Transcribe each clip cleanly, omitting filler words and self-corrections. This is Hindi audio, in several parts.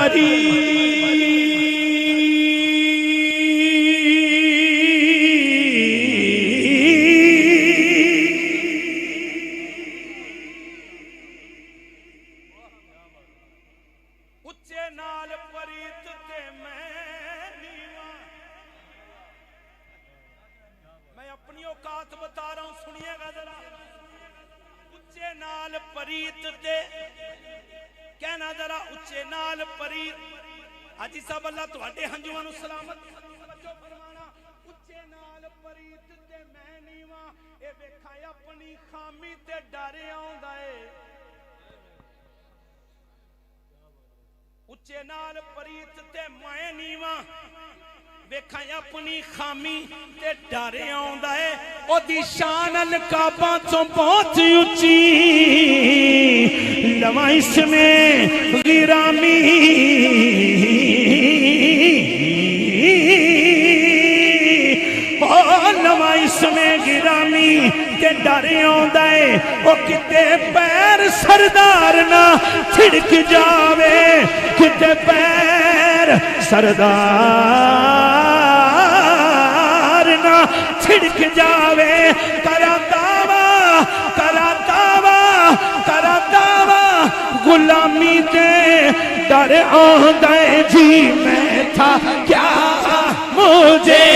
परी उच्चे नाल परीत ते मैं अपनी औकात बता रहा हूं, सुनिएगा जरा। उच्चे नाल परीत ते कहना जरा, उच्चे नाल परीत। हाजी साहब अल्लाह तुहाडे हंजुआं नूं सलामत फरमाना। उच्चे नाल परीत ते मैं नीवा, ए वेखा अपनी खामी ते डर आउंदा ए। उच्चे नाल परीत ते मैं नीवा, वेखा अपनी खामी ते डर आउंदा है। ओदी शान अलकाबा तो बहुत उच्ची, लवा इसमें गिरामी। लवा इसमें गिरामी ते डर आउंदा है। ओ किते पैर सरदार ना थिड़क जावे, किते पैर सरदार ना छिड़क जावे। करा दावा, करा दावा, करा दावा, गुलामी दे डर आंदा जी। मैं था क्या, मुझे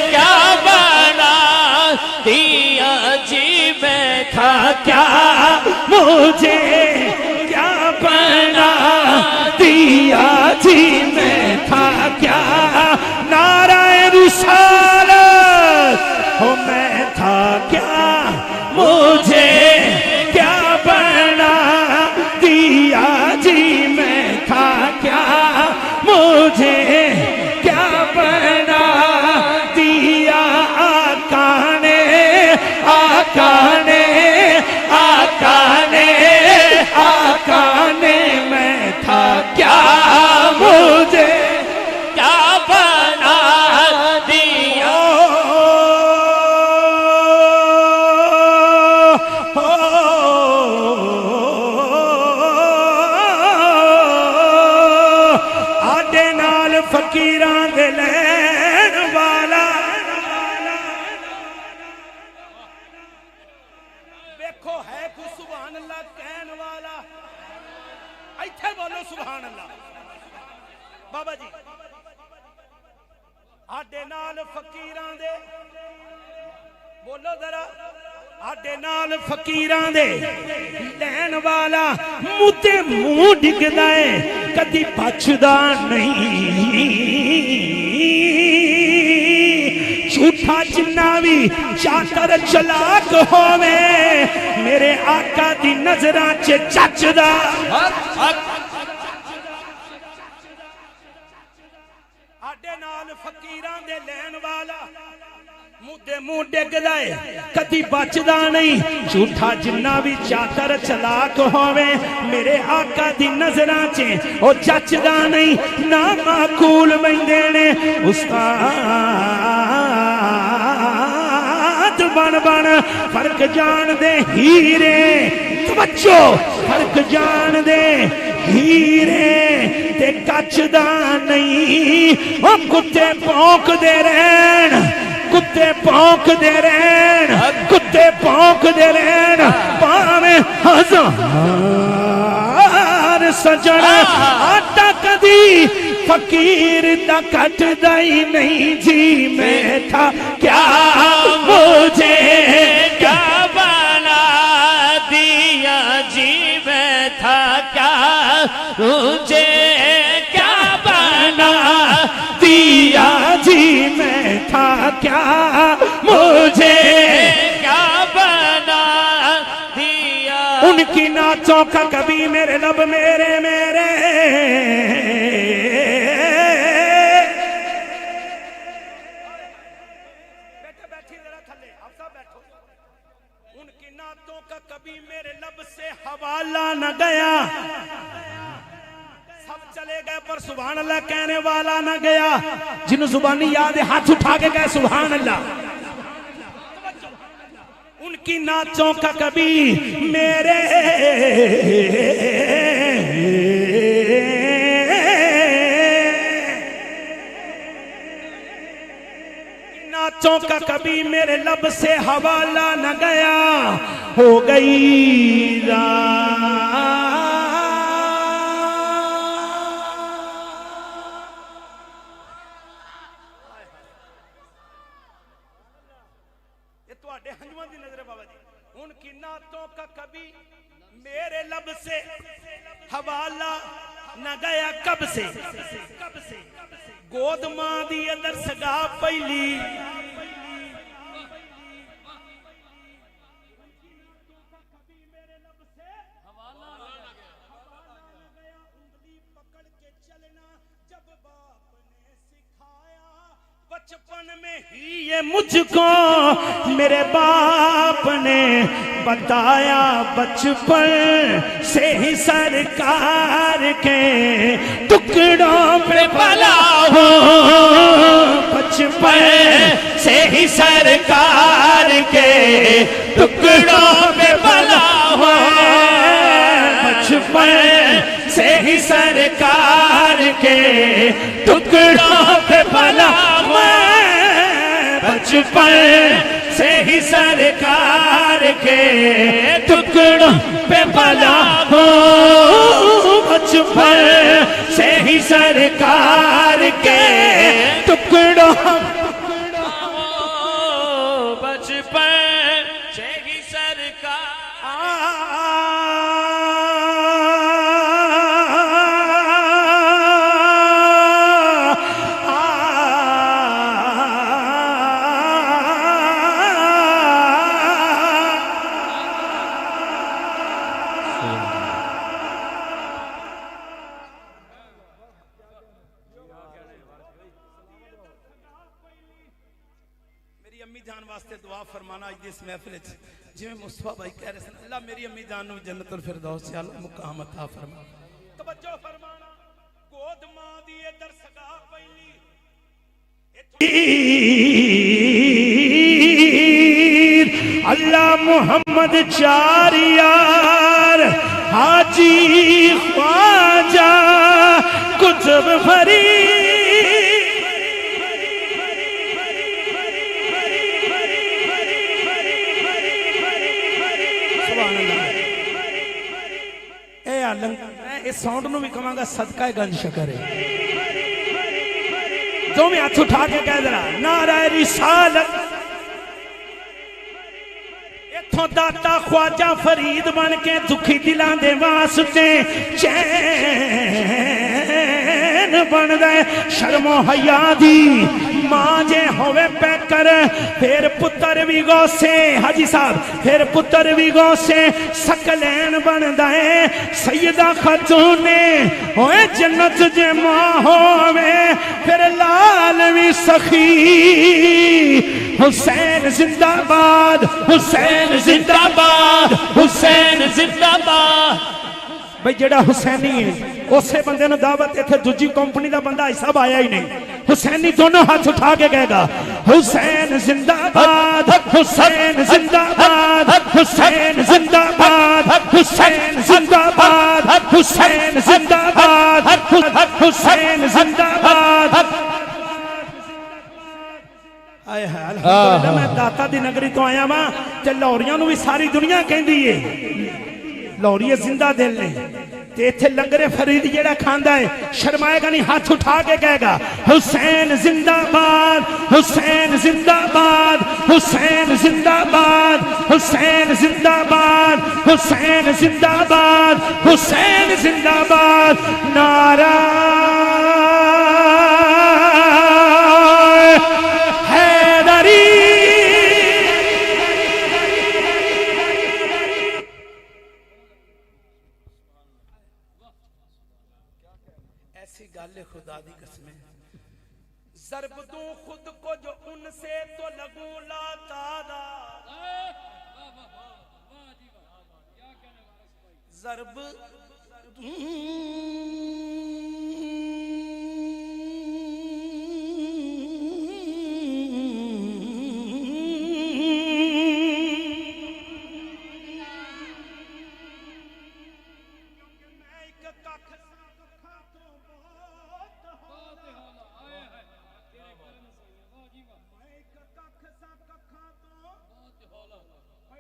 क्या बना दिया जी। मैं था क्या, मुझे क्या बना दिया जी। मैं था क्या, नाराए रिसालत हो। मैं था क्या, मुझे क्या बना दिया जी। मैं था क्या, मुझे क्या बना दिया। आका ने, आका ने, आका ने, आका ने। मैं था क्या, मुझे क्या बना दिया। आडे नाल फकीरां दे लैण वाला, देखो है को सुभान अल्लाह कहन वाला। इत्थे बोलो सुभान अल्लाह। बाबा जी आडे नाल फकीरां दे, बोलो जरा। आडे नाल फकीरां दे लैन वाला, मुद्दे मुंह डिगदा है, कदी बचदा नहीं। झूठा जिन्ना भी चातर चलाक होवे, मेरे आका दी नजरां च जचदा। आडे नाल फकीरां दे लैन वाला, मुद्दे मुंह डिगदा है, कदी बचदा नहीं। झूठा जिन्ना भी चातर चलाक होवे, मेरे आका दी नजरां च ओ जचदा नहीं। ना माकूल बंदे ने उस्ताद बन बन फर्क जान दे हीरे। तवज्जो, फर्क जान दे हीरे ते कचदा नहीं। ओ कुत्ते भौंकदे रहन, कुत्ते भौंकदे रहन, कुत्ते भौंकदे रहन, भावें हजार सजन। आटा कदी फकीर दा कटदा ही नहीं जी। मैं था क्या, मुझे क्या बना दिया जी। मैं था क्या, मुझे क्या बना दिया जी। मैं था क्या, मुझे क्या बना दिया। उनकी नाचों का कभी मेरे लब मेरे मेरे बैठी जरा थल्ले, आप सब बैठो। उनकी नाचों का कभी मेरे लब से हवाला न गया। सब चले गए पर सुभान अल्लाह कहने वाला न गया। जिन्हों जुबानी याद है हाथ उठा के कहे सुभान अल्लाह। उनकी नाचों का कभी मेरे नाचों का कभी मेरे लब से हवाला न गया, हो गई रात। ये तुहाडे हंजुआं दी नजर है बाबा जी। उनकी नातों का कभी मेरे लब से हवाला न गया, कब से गोद मां दी अंदर सगा पहली, बचपन में ही ये मुझको मेरे बाप ने बताया, बचपन से ही सरकार के टुकड़ों पे पला हो, बचपन से ही सरकार के टुकड़ों पे पला हो, बचपन से ही सरकार के टुकड़ों पे पला हो, बचपन से ही सरकार के टुकड़ों पे पला हो, बचपन से ही सरकार के टुकड़ों, बचपन से ही अम्मी जान वास्ते दुआ फरमाना अज इस महफिल जिवें मुस्तफा भाई कह रहे सन, अल्लाह मेरी अम्मी जान नूं जन्नतुल फिरदौस च आला मुकाम अता फरमा। तवज्जो फरमाना, गोद मां दी इधर सगा पहली, अल्लाह मुहम्मद चार यार, हाजी ख्वाजा कुतुब फरीद, इस साउंड नूं भी कहांगा सदका गंज शकर है। दोवें हाथ उठा के कह जरा नारा रिसालत। इथों दाता ख्वाजा फरीद बन के दुखी दिलां दे वास्ते चैन बनदा है। शर्मो हया दी मां जे होवे पैकर, फिर पुत्र भी गौसे, हाजी साहब फिर पुत्र भी गौसे, सकलैन बनदा है। सैयदा खातून ने होए जन्नत जे मां होवे, फिर लाल भी सखी। हुसैन जिंदाबाद, हुसैन जिंदाबाद, हुसैन जिंदाबाद। भाई जेड़ा हुसैनी है उसे बंदे ने दावत, इत्थे दूजी कंपनी का बंदा हिसाब आया ही नहीं। हुसैनी दोनों हाथ उठा के कहेगा हुसैन जिंदाबाद, हुसैन जिंदाबाद, हुसैन जिंदाबाद, हुसैन जिंदाबाद, हुसैन जिंदाबाद, हुसैन जिंदाबाद। आए हाय अल्हम्दुलिल्लाह, मैं दाता दी नगरी तो आया वां ते लाहौरियां नूं भी सारी दुनिया कहंदी है लाहौरी जिंदा दिल ने। ते इत्थे लंगरे फरीद जेड़ा खांदा है शर्माएगा नहीं, हाथ उठा के कहेगा हुसैन जिंदाबाद, हुसैन जिंदाबाद, हुसैन जिंदाबाद, हुसैन जिंदाबाद, हुसैन जिंदाबाद, हुसैन जिंदाबाद। नारा खुदा दी कसम, ज़रब दूं खुद को जो उनसे तो लगूं लातादा, ज़रब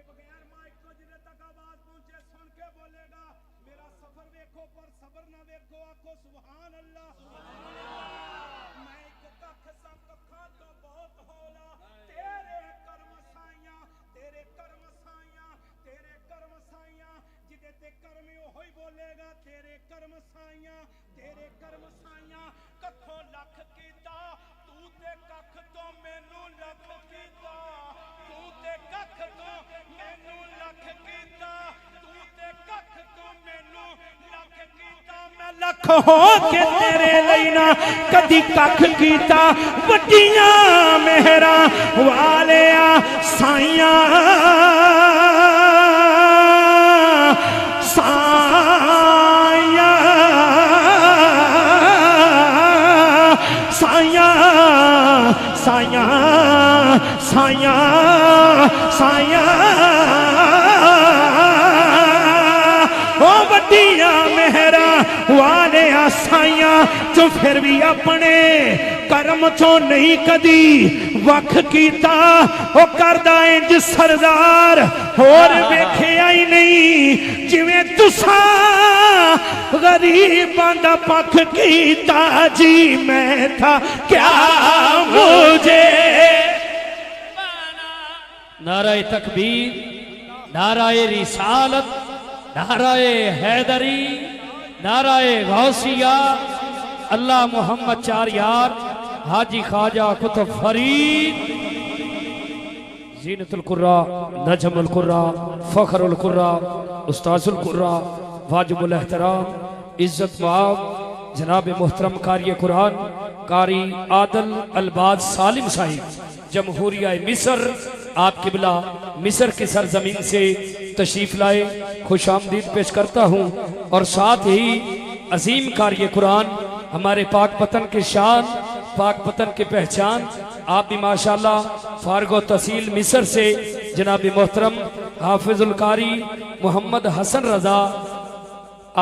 बगैर माइक तो जिले तक आवाज पहुंचे सुन के बोलेगा मेरा सफर देखो पर सबर ना देखो आखो सुभान अल्लाह। मैं एक कख सा कखा तो बहुत होला तेरे कर्म साइया तेरे कर्म साइया तेरे कर्म साइया जिदे ते कर्म ओही बोलेगा तेरे कर्म साइया तेरे कर्म साइया कखो लख कीता तू ते कख तो मैनू लख कीता तू ते कख तो मैनू लख कीता तू ते कख तो मैनू लख कीता मैं लख हो के तेरे ਲਈ ना कदी कख कीता वड्डियां मेहरा वालिया साइया साइया साइया साइया साइया साइया ओ वड्डियां मेहरा वाले साइया जो फिर भी अपने कर्म चो नहीं कदी वख कीता ओ करदा इंज सरदार होर वेखिया ही नहीं जिवें तुसा गरीबां दा पख कीता जी मैं था क्या मुझे। नाराए तकबीर नाराए रिसालत नाराए हैदरी नाराए गौसिया अल्लाह मोहम्मद चार यार हाजी ख्वाजा कुतुब फरीद जीनतुल कुर्रा नजमुल कुर्रा फखरुल कुर्रा उस्ताजुल कुर्रा वाजिबुल एहतराम इज्जत माब जनाब मोहतरम कारी कुरान कारी आदल अलबाद सालिम साहिब जमहूरिया मिस्र आप किबला मिस्र की सरजमीन से तशरीफ लाए खुश आमदीद पेश करता हूँ और साथ ही अजीम कारी कुरान हमारे पाक पतन के शान पाक पतन की पहचान आप भी माशाल्लाह फारगो तहसील मिस्र से जनाब मोहतरम हाफिजुल कारी मोहम्मद हसन रजा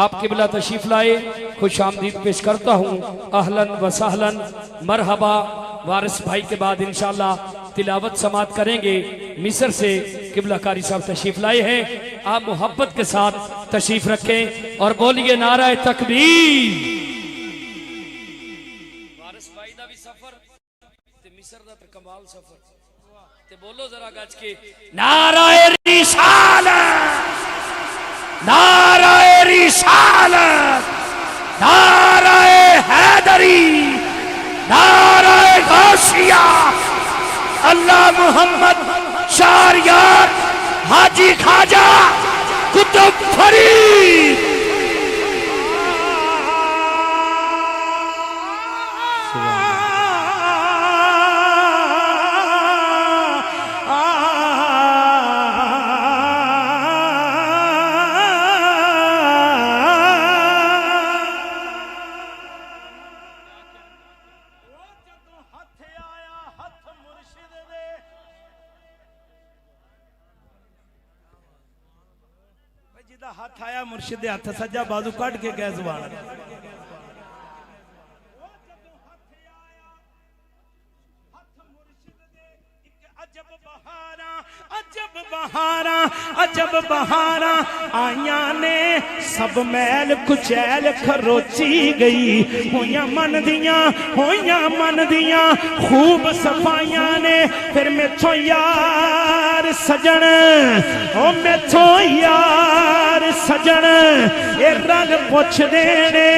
आप किबला तशरीफ लाए खुश आमदीद पेश करता हूँ अहलन व सहलन मरहबा। वारिस भाई के बाद इंशाल्लाह तिलावत समात करेंगे। मिस्र से किबला कारी साहब तशरीफ लाए हैं आप मोहब्बत के साथ तशरीफ रखें और बोलिए नाराए तकबीर। वारिस भाई दा भी सफर ते मिस्र दा ते कमाल सफर ते बोलो जरा गज के नाराए रिसालत नाराए रिसालत नाराए हैदरी नाराए गौसिया अल्लाह मोहम्मद चार यार हाजी ख्वाजा कुतुब फरीद। हाथ आया मुर्शिद हाथ सज्जा बाजू कट के गए जुबान अजब बहारा आया ने सब मैल कुचैल खरोची गई होया मन दिया खूब सफाइया ने फिर मेथो यार सजन ओ मेथो यार सजन ये रंग पुछ देने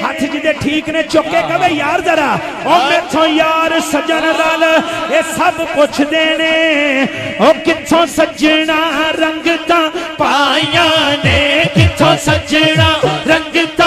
हाथ जिदे ठीक ने चुके कवे यार जरा ओ मेथो यार सजन रल ये सब पुछ देने ओ किथों सजना रंगता पाइया ने किथों सजना रंगता